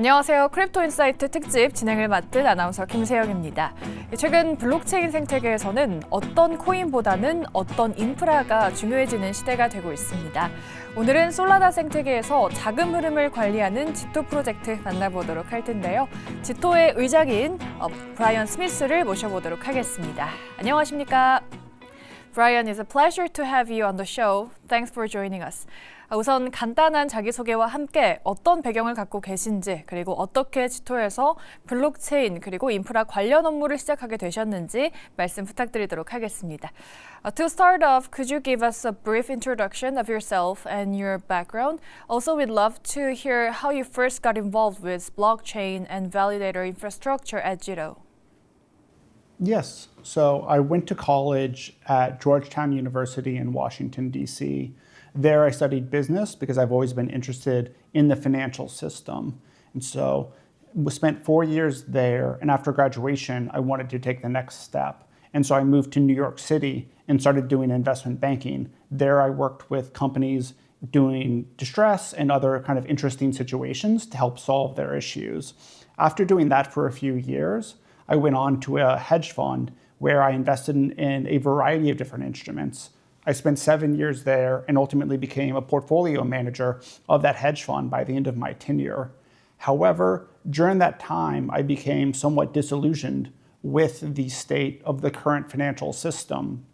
안녕하세요. 크립토 인사이트 특집 진행을 맡은 아나운서 김세영입니다. 최근 블록체인 생태계에서는 어떤 코인보다는 어떤 인프라가 중요해지는 시대가 되고 있습니다. 오늘은 솔라나 생태계에서 자금 흐름을 관리하는 지토 프로젝트 만나보도록 할 텐데요. 지토의 의장인 브라이언 스미스를 모셔보도록 하겠습니다. 안녕하십니까? Brian, it's a pleasure to have you on the show. Thanks for joining us. 우선 간단한 자기소개와 함께 어떤 배경을 갖고 계신지, 그리고 어떻게 지토에서 블록체인 그리고 인프라 관련 업무를 시작하게 되셨는지 말씀 부탁드리도록 하겠습니다. To start off, could you give us a brief introduction of yourself and your background? Also, we'd love to hear how you first got involved with blockchain and validator infrastructure at Jito. Yes. So I went to college at Georgetown University in Washington, D.C. There I studied business because I've always been interested in the financial system. And so we spent 4 years there. And after graduation, I wanted to take the next step. And so I moved to New York City and started doing investment banking. There I worked with companies doing distress and other kind of interesting situations to help solve their issues. After doing that for a few years, I went on to a hedge fund where I invested in a variety of different instruments. I spent 7 years there and ultimately became a portfolio manager of that hedge fund by the end of my tenure. However, during that time, I became somewhat disillusioned with the state of the current financial system.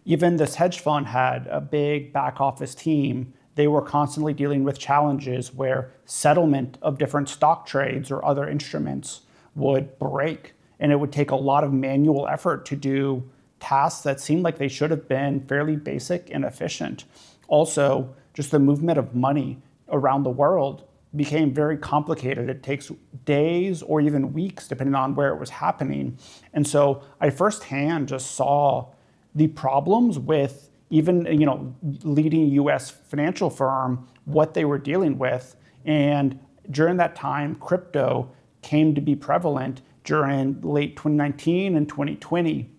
Even this hedge fund had a big back office team. They were constantly dealing with challenges where settlement of different stock trades or other instruments would break, and it would take a lot of manual effort to do tasks that seemed like they should have been fairly basic and efficient. Also, just the movement of money around the world became very complicated. It takes days or even weeks, depending on where it was happening. And so I firsthand just saw the problems with even, leading US financial firm, what they were dealing with. And during that time, crypto came to be prevalent during late 2019 and 2020,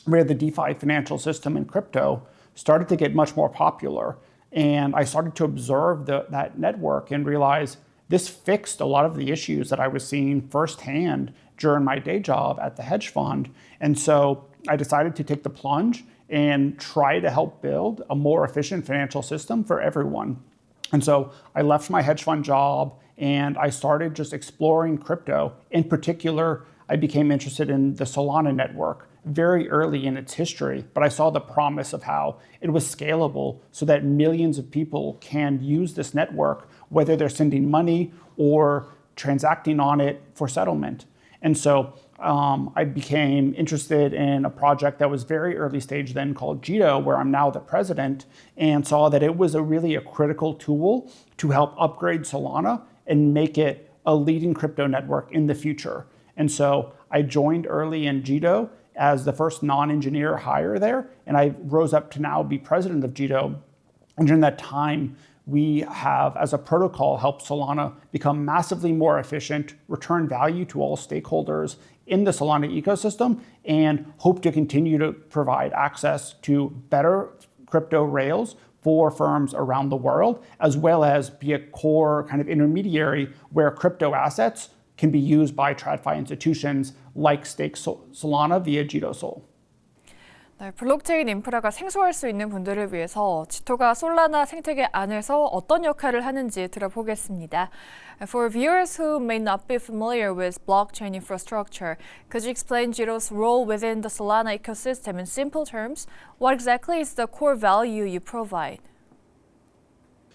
where the DeFi financial system and crypto started to get much more popular. And I started to observe that network and realize this fixed a lot of the issues that I was seeing firsthand during my day job at the hedge fund. And so I decided to take the plunge and try to help build a more efficient financial system for everyone. And so I left my hedge fund job and I started just exploring crypto. In particular, I became interested in the Solana network very early in its history, but I saw the promise of how it was scalable so that millions of people can use this network, whether they're sending money or transacting on it for settlement. And so I became interested in a project that was very early stage then called Jito, where I'm now the president, and saw that it was really a critical tool to help upgrade Solana and make it a leading crypto network in the future. And so I joined early in Jito as the first non-engineer hire there, and I rose up to now be president of Jito. And during that time, we have, as a protocol, helped Solana become massively more efficient, return value to all stakeholders in the Solana ecosystem, and hope to continue to provide access to better crypto rails for firms around the world, as well as be a core kind of intermediary where crypto assets can be used by TradFi institutions like Stake Solana via Jito Sol. 네, 블록체인 인프라가 생소할 수 있는 분들을 위해서 지토가 솔라나 생태계 안에서 어떤 역할을 하는지 들어보겠습니다. For viewers who may not be familiar with blockchain infrastructure, could you explain Jito's role within the Solana ecosystem in simple terms? What exactly is the core value you provide?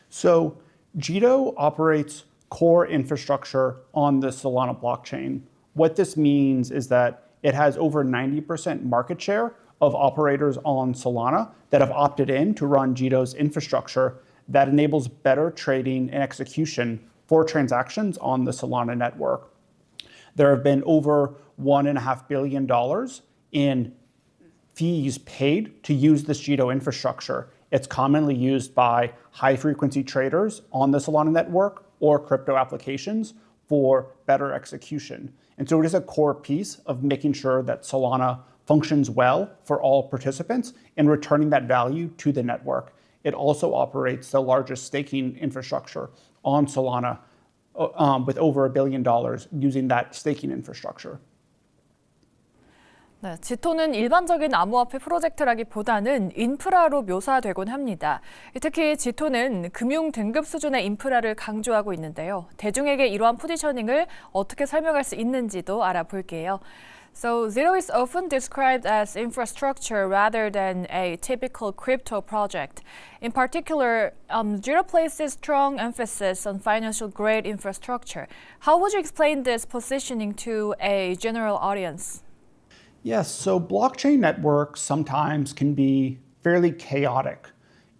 So Jito operates core infrastructure on the Solana blockchain. What this means is that it has over 90% market share of operators on Solana that have opted in to run Jito's infrastructure that enables better trading and execution for transactions on the Solana network. There have been over $1.5 billion in fees paid to use this Jito infrastructure. It's commonly used by high-frequency traders on the Solana network or crypto applications for better execution. And so it is a core piece of making sure that Solana functions well for all participants and returning that value to the network. It also operates the largest staking infrastructure on Solana with over $1 billion using that staking infrastructure. 네, 지토는 일반적인 암호화폐 프로젝트라기보다는 인프라로 묘사되곤 합니다. 특히 지토는 금융 등급 수준의 인프라를 강조하고 있는데요. 대중에게 이러한 포지셔닝을 어떻게 설명할 수 있는지도 알아볼게요. So Zero is often described as infrastructure rather than a typical crypto project. In particular, Zero places strong emphasis on financial grade infrastructure. How would you explain this positioning to a general audience? Yes, so blockchain networks sometimes can be fairly chaotic.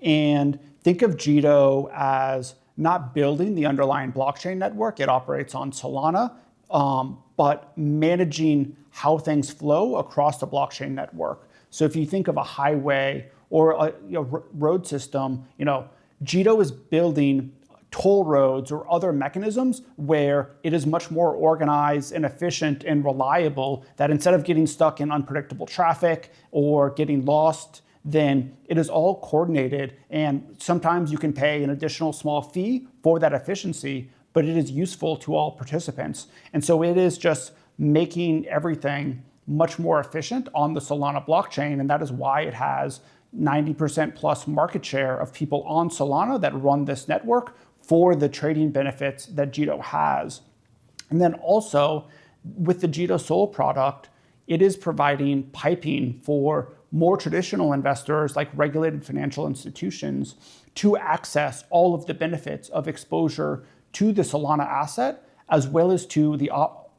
And think of Jito as not building the underlying blockchain network. It operates on Solana, but managing how things flow across the blockchain network. So if you think of a highway or a road system, Jito is building toll roads or other mechanisms where it is much more organized and efficient and reliable, that instead of getting stuck in unpredictable traffic or getting lost, then it is all coordinated. And sometimes you can pay an additional small fee for that efficiency, but it is useful to all participants. And so it is just making everything much more efficient on the Solana blockchain. And that is why it has 90% plus market share of people on Solana that run this network for the trading benefits that Jito has. And then also with the Jito Soul product, it is providing piping for more traditional investors like regulated financial institutions to access all of the benefits of exposure to the Solana asset, as well as to the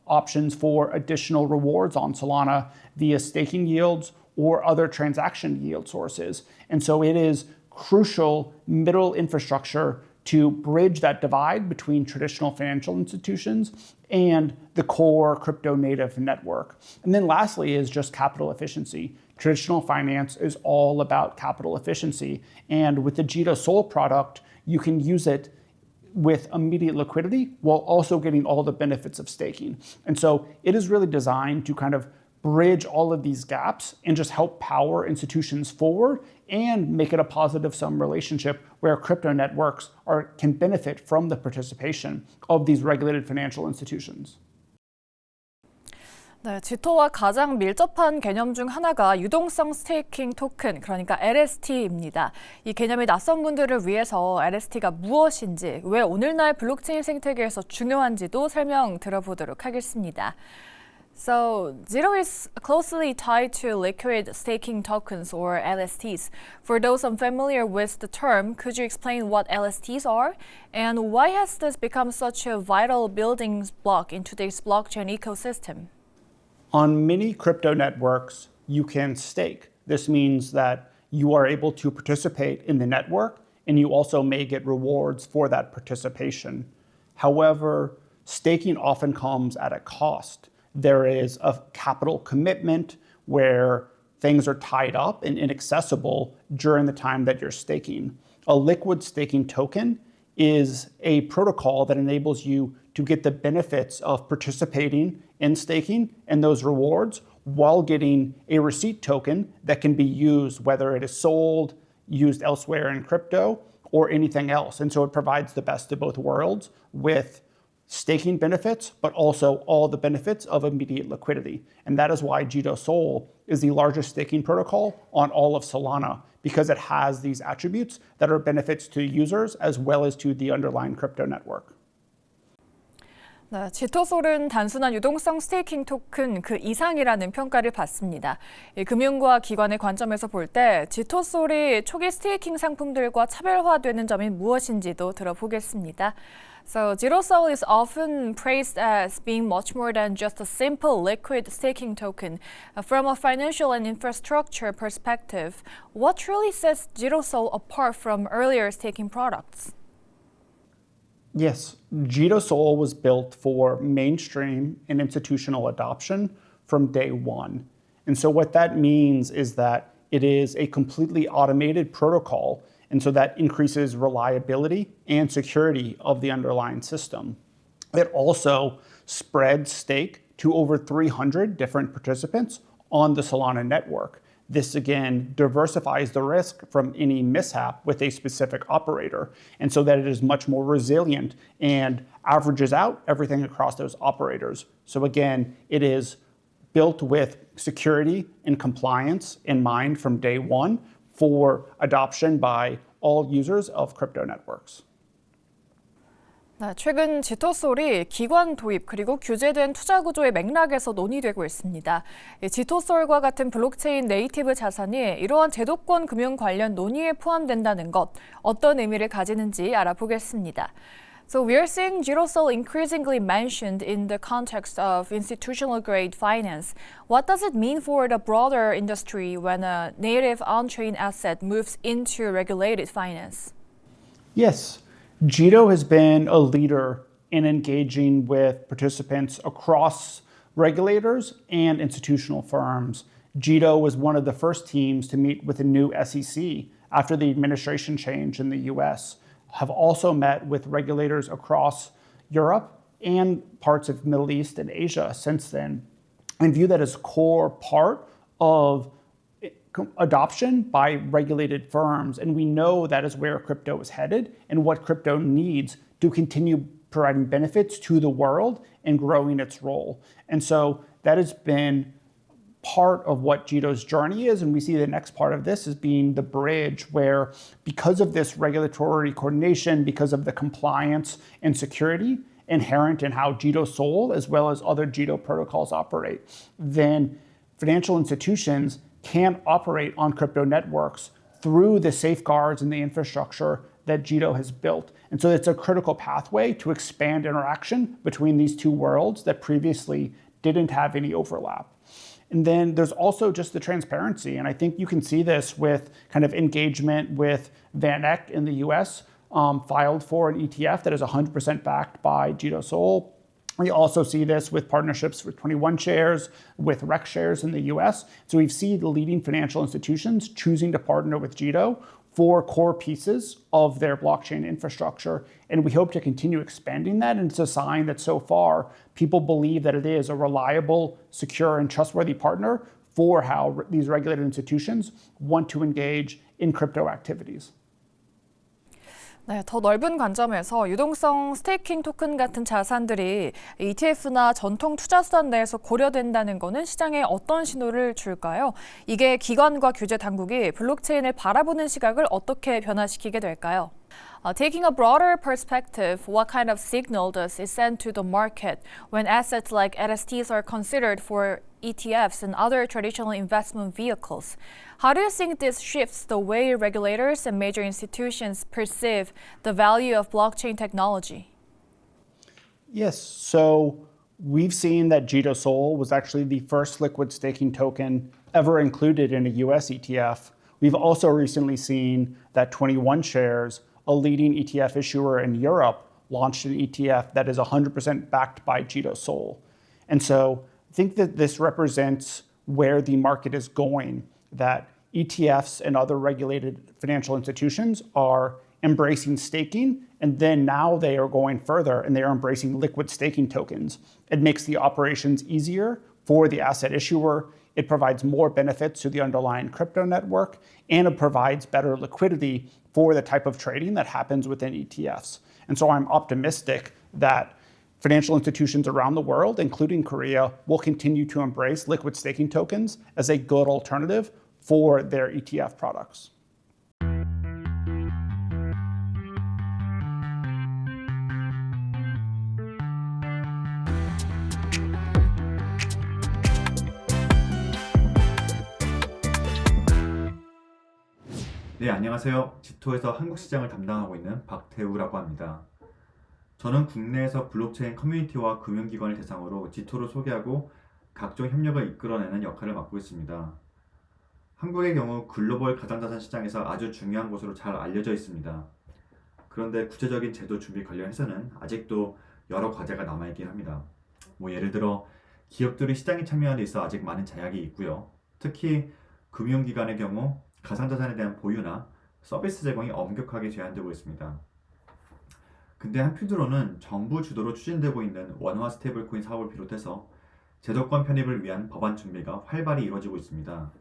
options for additional rewards on Solana via staking yields or other transaction yield sources. And so it is crucial middle infrastructure to bridge that divide between traditional financial institutions and the core crypto native network. And then lastly is just capital efficiency. Traditional finance is all about capital efficiency. And with the Jito Soul product, you can use it with immediate liquidity while also getting all the benefits of staking. And so it is really designed to kind of bridge all of these gaps and just help power institutions forward and make it a positive sum relationship where crypto networks can benefit from the participation of these regulated financial institutions. 네, 지토와 가장 밀접한 개념 중 하나가 유동성 스테이킹 토큰, 그러니까 LST입니다. 이 개념이 낯선 분들을 위해서 LST가 무엇인지, 왜 오늘날 블록체인 생태계에서 중요한지도 설명 들어보도록 하겠습니다. So, Zero is closely tied to liquid staking tokens or LSTs. For those unfamiliar with the term, could you explain what LSTs are? And why has this become such a vital building block in today's blockchain ecosystem? On many crypto networks, you can stake. This means that you are able to participate in the network and you also may get rewards for that participation. However, staking often comes at a cost. There is a capital commitment where things are tied up and inaccessible during the time that you're staking. A liquid staking token is a protocol that enables you to get the benefits of participating in staking and those rewards while getting a receipt token that can be used, whether it is sold, used elsewhere in crypto, or anything else. And so it provides the best of both worlds with staking benefits, but also all the benefits of immediate liquidity. And that is why Jito Soul is the largest staking protocol on all of Solana, because it has these attributes that are benefits to users as well as to the underlying crypto network. 네, 지토솔은 단순한 유동성 스테이킹 토큰 그 이상이라는 평가를 받습니다. 금융과 기관의 관점에서 볼 때 지토솔이 초기 스테이킹 상품들과 차별화되는 점이 무엇인지도 들어보겠습니다. So, Jito Soul is often praised as being much more than just a simple liquid staking token. From a financial and infrastructure perspective, what truly sets Jito Soul apart from earlier staking products? Yes, Jito Soul was built for mainstream and institutional adoption from day one. And so what that means is that it is a completely automated protocol, and so that increases reliability and security of the underlying system. It also spreads stake to over 300 different participants on the Solana network. this again diversifies the risk from any mishap with a specific operator, and so that it is much more resilient and averages out everything across those operators. So again, it is built with security and compliance in mind from day one for adoption by all users of crypto networks. 네, 최근 지토솔이 기관 도입 그리고 규제된 투자 구조의 맥락에서 논의되고 있습니다. 지토솔과 같은 블록체인 네이티브 자산이 이러한 제도권 금융 관련 논의에 포함된다는 것, 어떤 의미를 가지는지 알아보겠습니다. So we are seeing Girosol increasingly mentioned in the context of institutional grade finance. What does it mean for the broader industry when a native on-chain asset moves into regulated finance? Yes, Jito has been a leader in engaging with participants across regulators and institutional firms. Jito was one of the first teams to meet with the new SEC after the administration change in the US, have also met with regulators across Europe and parts of Middle East and Asia since then, and view that as a core part of adoption by regulated firms. And we know that is where crypto is headed and what crypto needs to continue providing benefits to the world and growing its role. And so that has been part of what Jito's journey is. And we see the next part of this as being the bridge where, because of this regulatory coordination, because of the compliance and security inherent in how Jito Sol as well as other Jito protocols operate, then financial institutions can operate on crypto networks through the safeguards and the infrastructure that Jito has built. And so it's a critical pathway to expand interaction between these two worlds that previously didn't have any overlap. And then there's also just the transparency. And I think you can see this with kind of engagement with Van Eck in the US, filed for an ETF that is 100% backed by Jito Sol. We also see this with partnerships with 21 Shares, with Rex Shares in the US. So we've seen the leading financial institutions choosing to partner with Jito for core pieces of their blockchain infrastructure. And we hope to continue expanding that. And it's a sign that so far people believe that it is a reliable, secure, and trustworthy partner for how these regulated institutions want to engage in crypto activities. 네, 더 넓은 관점에서 유동성 스테이킹 토큰 같은 자산들이 ETF나 전통 투자 수단 내에서 고려된다는 것은 시장에 어떤 신호를 줄까요? 이게 기관과 규제 당국이 블록체인을 바라보는 시각을 어떻게 변화시키게 될까요? Taking a broader perspective, what kind of signal does it send to the market when assets like LSTs are considered for ETFs and other traditional investment vehicles? How do you think this shifts the way regulators and major institutions perceive the value of blockchain technology? Yes, so we've seen that Jito Sol was actually the first liquid staking token ever included in a US ETF. We've also recently seen that 21 Shares, a leading ETF issuer in Europe, launched an ETF that is 100% backed by Jito Sol. And so I think that this represents where the market is going, that ETFs and other regulated financial institutions are embracing staking, and then now they are going further and they are embracing liquid staking tokens. It makes the operations easier for the asset issuer. It provides more benefits to the underlying crypto network, and it provides better liquidity for the type of trading that happens within ETFs. And so I'm optimistic that financial institutions around the world, including Korea, will continue to embrace liquid staking tokens as a good alternative for their ETF products. 네, 안녕하세요. 지토에서 한국 시장을 담당하고 있는 박태우라고 합니다. 저는 국내에서 블록체인 커뮤니티와 금융기관을 대상으로 지토를 소개하고 각종 협력을 이끌어내는 역할을 맡고 있습니다. 한국의 경우 글로벌 가상자산 시장에서 아주 중요한 곳으로 잘 알려져 있습니다. 그런데 구체적인 제도 준비 관련해서는 아직도 여러 과제가 남아있긴 합니다. 예를 들어 기업들이 시장에 참여하는 데 있어 아직 많은 제약이 있고요. 특히 금융기관의 경우 가상자산에 대한 보유나 서비스 제공이 엄격하게 제한되고 있습니다. 근데 한편으로는 정부 주도로 추진되고 있는 원화 스테이블코인 사업을 비롯해서 제도권 편입을 위한 법안 준비가 활발히 이루어지고 있습니다.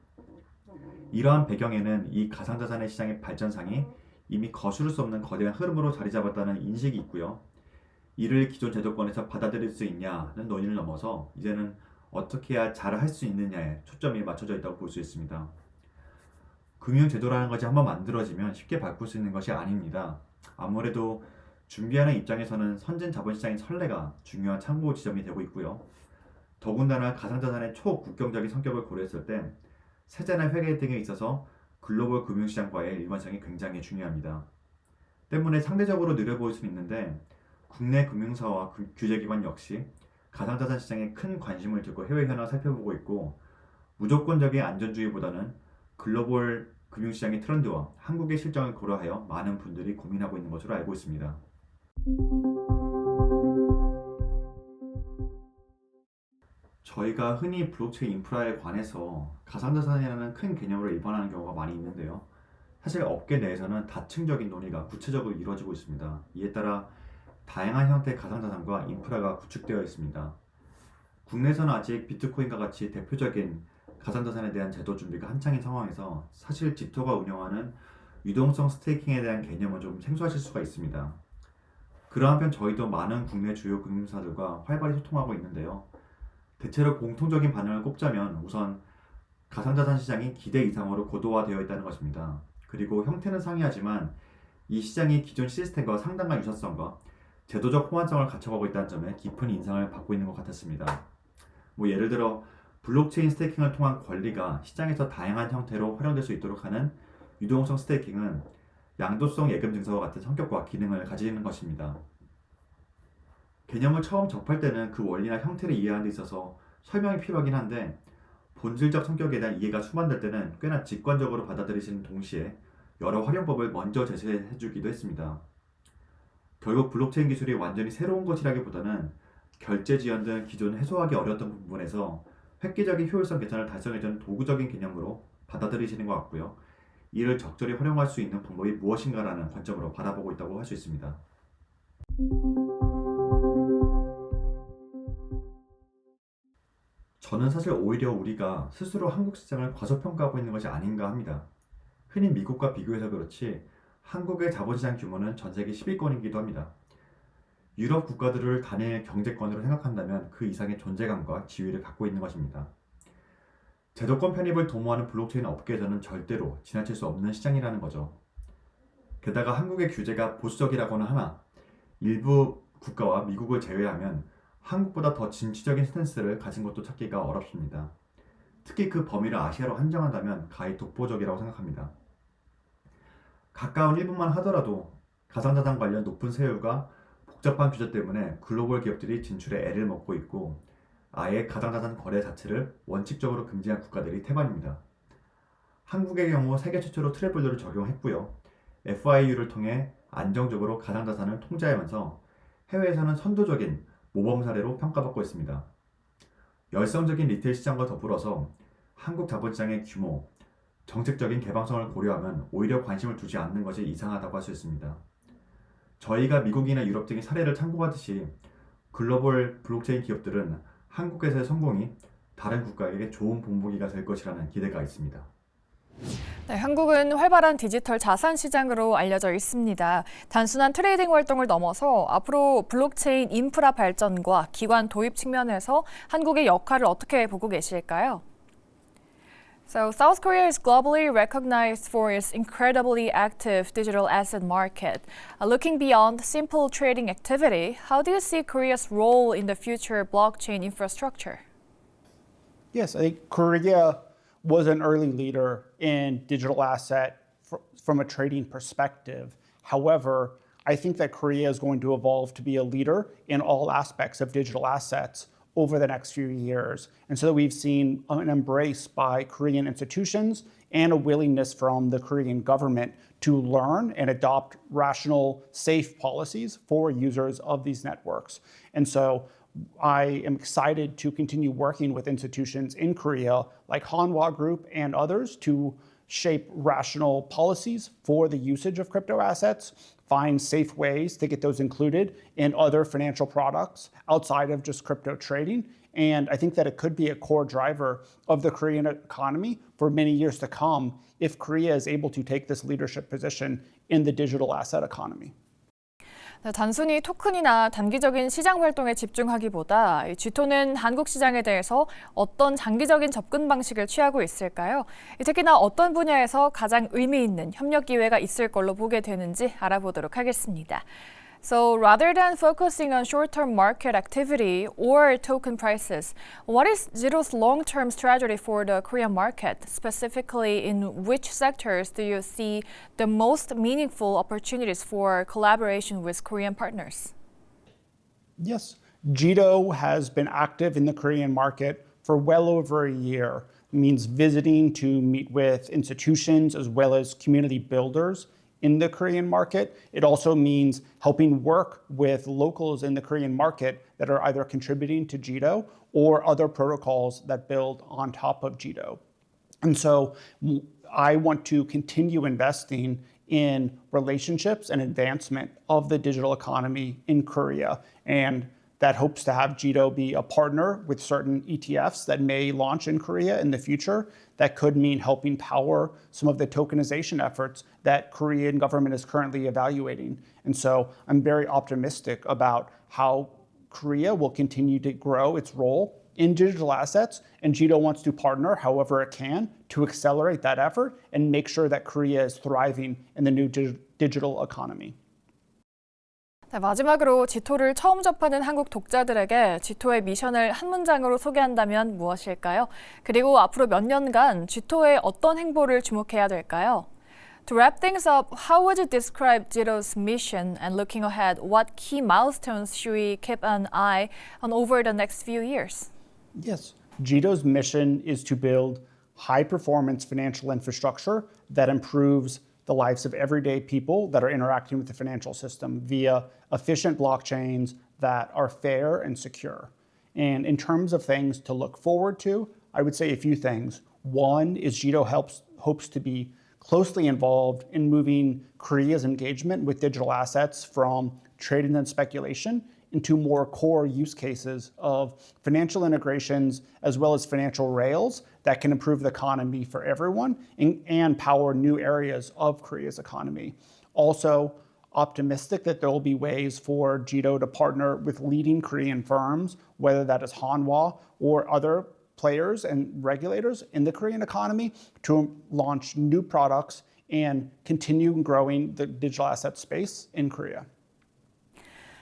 이러한 배경에는 이 가상자산의 시장의 발전상이 이미 거스를 수 없는 거대한 흐름으로 자리 잡았다는 인식이 있고요. 이를 기존 제도권에서 받아들일 수 있냐는 논의를 넘어서 이제는 어떻게 해야 잘 할 수 있느냐에 초점이 맞춰져 있다고 볼 수 있습니다. 금융제도라는 것이 한번 만들어지면 쉽게 바꿀 수 있는 것이 아닙니다. 아무래도 준비하는 입장에서는 선진 자본시장의 선례가 중요한 참고 지점이 되고 있고요. 더군다나 가상자산의 초국경적인 성격을 고려했을 때 세제나 회계 등에 있어서 글로벌 금융시장과의 일관성이 굉장히 중요합니다. 때문에 상대적으로 느려 보일 수는 있는데 국내 금융사와 규제기관 역시 가상자산 시장에 큰 관심을 두고 해외 현황을 살펴보고 있고 무조건적인 안전주의보다는 글로벌 금융시장의 트렌드와 한국의 실정을 고려하여 많은 분들이 고민하고 있는 것으로 알고 있습니다. 저희가 흔히 블록체인 인프라에 관해서 가상자산이라는 큰 개념으로 일반화하는 경우가 많이 있는데요. 사실 업계 내에서는 다층적인 논의가 구체적으로 이루어지고 있습니다. 이에 따라 다양한 형태의 가상자산과 인프라가 구축되어 있습니다. 국내에서는 아직 비트코인과 같이 대표적인 가상자산에 대한 제도 준비가 한창인 상황에서 사실 지토가 운영하는 유동성 스테이킹에 대한 개념은 좀 생소하실 수가 있습니다. 그런 한편 저희도 많은 국내 주요 금융사들과 활발히 소통하고 있는데요. 대체로 공통적인 반응을 꼽자면 우선 가상자산 시장이 기대 이상으로 고도화되어 있다는 것입니다. 그리고 형태는 상이하지만 이 시장이 기존 시스템과 상당한 유사성과 제도적 호환성을 갖춰가고 있다는 점에 깊은 인상을 받고 있는 것 같았습니다. 예를 들어 블록체인 스테이킹을 통한 권리가 시장에서 다양한 형태로 활용될 수 있도록 하는 유동성 스테이킹은 양도성 예금 증서와 같은 성격과 기능을 가지는 것입니다. 개념을 처음 접할 때는 그 원리나 형태를 이해하는 데 있어서 설명이 필요하긴 한데 본질적 성격에 대한 이해가 수반될 때는 꽤나 직관적으로 받아들이시는 동시에 여러 활용법을 먼저 제시해주기도 했습니다. 결국 블록체인 기술이 완전히 새로운 것이라기보다는 결제 지연 등 기존 해소하기 어려웠던 부분에서 획기적인 효율성 개선을 달성해주는 도구적인 개념으로 받아들이시는 것 같고요. 이를 적절히 활용할 수 있는 방법이 무엇인가라는 관점으로 바라보고 있다고 할 수 있습니다. 저는 사실 오히려 우리가 스스로 한국 시장을 과소평가하고 있는 것이 아닌가 합니다. 흔히 미국과 비교해서 그렇지 한국의 자본시장 규모는 전 세계 10위권이기도 합니다. 유럽 국가들을 단일 경제권으로 생각한다면 그 이상의 존재감과 지위를 갖고 있는 것입니다. 제도권 편입을 도모하는 블록체인 업계에서는 절대로 지나칠 수 없는 시장이라는 거죠. 게다가 한국의 규제가 보수적이라고는 하나 일부 국가와 미국을 제외하면 한국보다 더 진취적인 스탠스를 가진 것도 찾기가 어렵습니다. 특히 그 범위를 아시아로 한정한다면 가히 독보적이라고 생각합니다. 가까운 일본만 하더라도 가상자산 관련 높은 세율과 복잡한 규제 때문에 글로벌 기업들이 진출에 애를 먹고 있고 아예 가상자산 거래 자체를 원칙적으로 금지한 국가들이 태반입니다. 한국의 경우 세계 최초로 트래블러를 적용했고요. FIU를 통해 안정적으로 가상자산을 통제하면서 해외에서는 선도적인 모범 사례로 평가받고 있습니다. 열성적인 리테일 시장과 더불어서 한국 자본시장의 규모, 정책적인 개방성을 고려하면 오히려 관심을 두지 않는 것이 이상하다고 할 수 있습니다. 저희가 미국이나 유럽 등의 사례를 참고하듯이 글로벌 블록체인 기업들은 한국에서의 성공이 다른 국가에게 좋은 본보기가 될 것이라는 기대가 있습니다. 네, 한국은 활발한 디지털 자산 시장으로 알려져 있습니다. 단순한 트레이딩 활동을 넘어서 앞으로 블록체인 인프라 발전과 기관 도입 측면에서 한국의 역할을 어떻게 보고 계실까요? So South Korea is globally recognized for its incredibly active digital asset market. Looking beyond simple trading activity, how do you see Korea's role in the future blockchain infrastructure? Yes, I think Korea was an early leader in digital asset from a trading perspective. However, I think that Korea is going to evolve to be a leader in all aspects of digital assets over the next few years. And so we've seen an embrace by Korean institutions and a willingness from the Korean government to learn and adopt rational, safe policies for users of these networks. And so I am excited to continue working with institutions in Korea like Hanwha Group and others to shape rational policies for the usage of crypto assets, find safe ways to get those included in other financial products outside of just crypto trading, And I think that it could be a core driver of the Korean economy for many years to come if Korea is able to take this leadership position in the digital asset economy. 네, 단순히 토큰이나 단기적인 시장 활동에 집중하기보다 이 G토는 한국 시장에 대해서 어떤 장기적인 접근 방식을 취하고 있을까요? 특히나 어떤 분야에서 가장 의미 있는 협력 기회가 있을 걸로 보게 되는지 알아보도록 하겠습니다. So rather than focusing on short-term market activity or token prices, what is Jito's long-term strategy for the Korean market? Specifically, in which sectors do you see the most meaningful opportunities for collaboration with Korean partners? Yes, Jito has been active in the Korean market for well over a year. It means visiting to meet with institutions as well as community builders in the Korean market. It also means helping work with locals in the Korean market that are either contributing to Jito or other protocols that build on top of Jito. And so I want to continue investing in relationships and advancement of the digital economy in Korea. And that hopes to have Jito be a partner with certain ETFs that may launch in Korea in the future. That could mean helping power some of the tokenization efforts that Korean government is currently evaluating. And so I'm very optimistic about how Korea will continue to grow its role in digital assets, and Jito wants to partner however it can to accelerate that effort and make sure that Korea is thriving in the new digital economy. 네, 마지막으로 G토를 처음 접하는 한국 독자들에게 G토의 미션을 한 문장으로 소개한다면 무엇일까요? 그리고 앞으로 몇 년간 G토의 어떤 행보를 주목해야 될까요? To wrap things up, how would you describe Jito's mission, and looking ahead, what key milestones should we keep an eye on over the next few years? Yes, Jito's mission is to build high-performance financial infrastructure that improves the lives of everyday people that are interacting with the financial system via efficient blockchains that are fair and secure. And in terms of things to look forward to, I would say a few things. One is Jito hopes to be closely involved in moving Korea's engagement with digital assets from trading and speculation into more core use cases of financial integrations as well as financial rails that can improve the economy for everyone and power new areas of Korea's economy. Also, optimistic that there will be ways for Jito to partner with leading Korean firms, whether that is Hanwha or other players and regulators in the Korean economy, to launch new products and continue growing the digital asset space in Korea.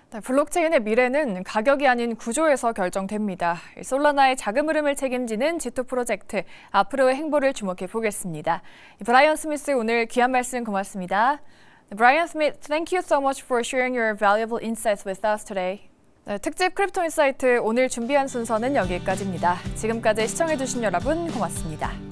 네, 블록체인의 미래는 가격이 아닌 구조에서 결정됩니다. 솔라나의 자금 흐름을 책임지는 Jito 프로젝트, 앞으로의 행보를 주목해 보겠습니다. 브라이언 스미스, 오늘 귀한 말씀 고맙습니다. Brian Smith, thank you so much for sharing your valuable insights with us today. 네, 특집 크립토 인사이트 오늘 준비한 순서는 여기까지입니다. 지금까지 시청해주신 여러분 고맙습니다.